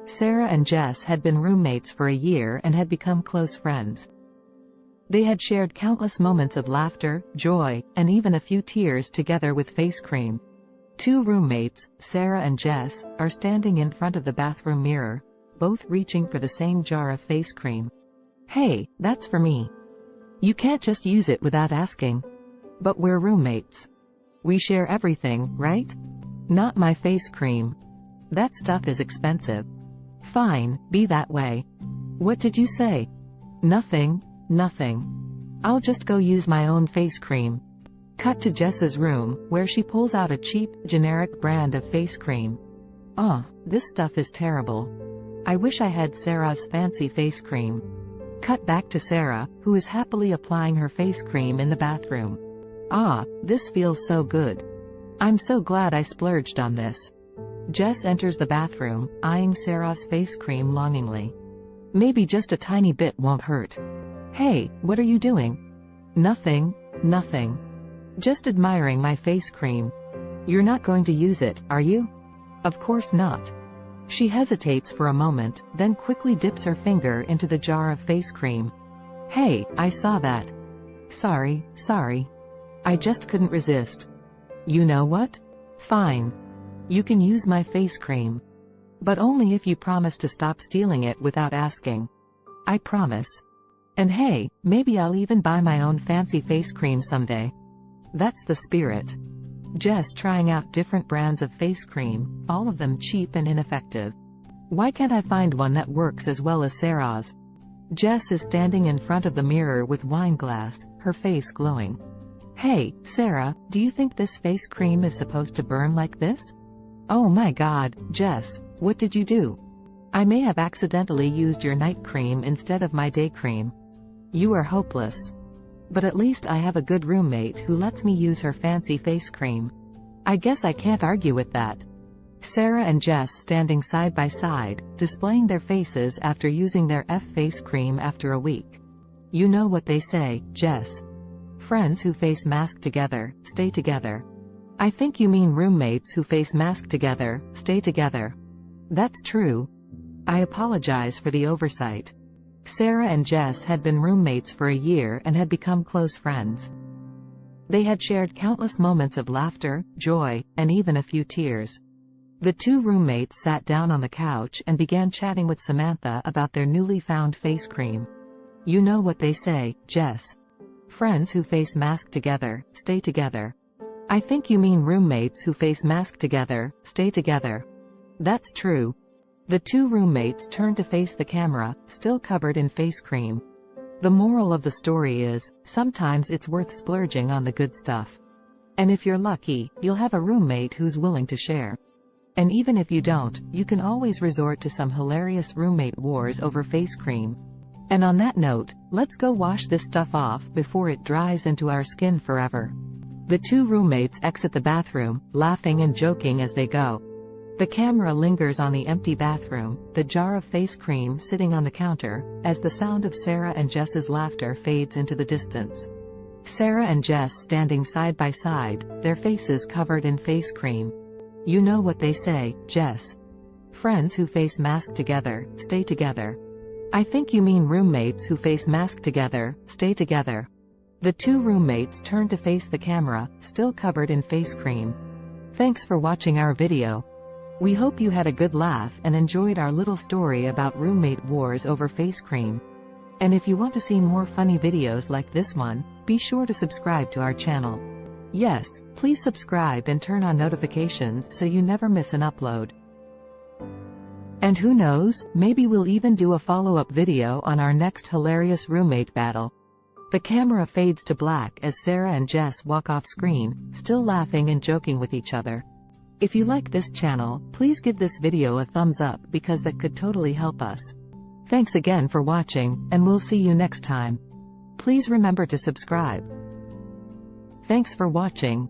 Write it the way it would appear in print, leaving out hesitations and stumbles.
Sarah and Jess had been roommates for a year and had become close friends. They had shared countless moments of laughter, joy, and even a few tears together with face cream. Two roommates, Sarah and Jess, are standing in front of the bathroom mirror, both reaching for the same jar of face cream. "Hey, that's for me. You can't just use it without asking." "But we're roommates. We share everything, right?" "Not my face cream. That stuff is expensive." "Fine, be that way." "What did you say?" "Nothing. I'll just go use my own face cream." Cut to Jess's room, where she pulls out a cheap, generic brand of face cream. This stuff is terrible. I wish I had Sarah's fancy face cream." Cut back to Sarah, who is happily applying her face cream in the bathroom. This feels so good. I'm so glad I splurged on this." Jess enters the bathroom, eyeing Sarah's face cream longingly. "Maybe just a tiny bit won't hurt." "Hey, what are you doing?" Nothing. Just admiring my face cream." "You're not going to use it, are you?" "Of course not." She hesitates for a moment, then quickly dips her finger into the jar of face cream. "Hey, I saw that. Sorry. I just couldn't resist." "You know what? Fine. You can use my face cream. But only if you promise to stop stealing it without asking." "I promise. And hey, maybe I'll even buy my own fancy face cream someday." That's the spirit. Jess trying out different brands of face cream, all of them cheap and ineffective. "Why can't I find one that works as well as Sarah's?" Jess is standing in front of the mirror with wine glass, her face glowing. "Hey, Sarah, do you think this face cream is supposed to burn like this?" "Oh my God, Jess, what did you do?" "I may have accidentally used your night cream instead of my day cream." "You are hopeless. But at least I have a good roommate who lets me use her fancy face cream." "I guess I can't argue with that." Sarah and Jess standing side by side, displaying their faces after using their face cream after a week. "You know what they say, Jess. Friends who face mask together, stay together." "I think you mean roommates who face mask together, stay together." "That's true. I apologize for the oversight." Sarah and Jess had been roommates for a year and had become close friends. They had shared countless moments of laughter, joy, and even a few tears. The two roommates sat down on the couch and began chatting with Samantha about their newly found face cream. "You know what they say, Jess. Friends who face mask together, stay together." "I think you mean roommates who face mask together, stay together." "That's true." The two roommates turned to face the camera, still covered in face cream. The moral of the story is, sometimes it's worth splurging on the good stuff. And if you're lucky, you'll have a roommate who's willing to share. And even if you don't, you can always resort to some hilarious roommate wars over face cream. And on that note, let's go wash this stuff off before it dries into our skin forever. The two roommates exit the bathroom, laughing and joking as they go. The camera lingers on the empty bathroom, the jar of face cream sitting on the counter, as the sound of Sarah and Jess's laughter fades into the distance. Sarah and Jess standing side by side, their faces covered in face cream. "You know what they say, Jess. Friends who face mask together, stay together." "I think you mean roommates who face mask together, stay together." The two roommates turned to face the camera, still covered in face cream. Thanks for watching our video. We hope you had a good laugh and enjoyed our little story about roommate wars over face cream. And if you want to see more funny videos like this one, be sure to subscribe to our channel. Yes, please subscribe and turn on notifications so you never miss an upload. And who knows, maybe we'll even do a follow-up video on our next hilarious roommate battle. The camera fades to black as Sarah and Jess walk off screen, still laughing and joking with each other. If you like this channel, please give this video a thumbs up because that could totally help us. Thanks again for watching, and we'll see you next time. Please remember to subscribe. Thanks for watching.